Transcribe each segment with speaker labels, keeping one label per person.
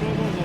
Speaker 1: 1400.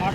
Speaker 1: 8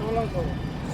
Speaker 1: 1600.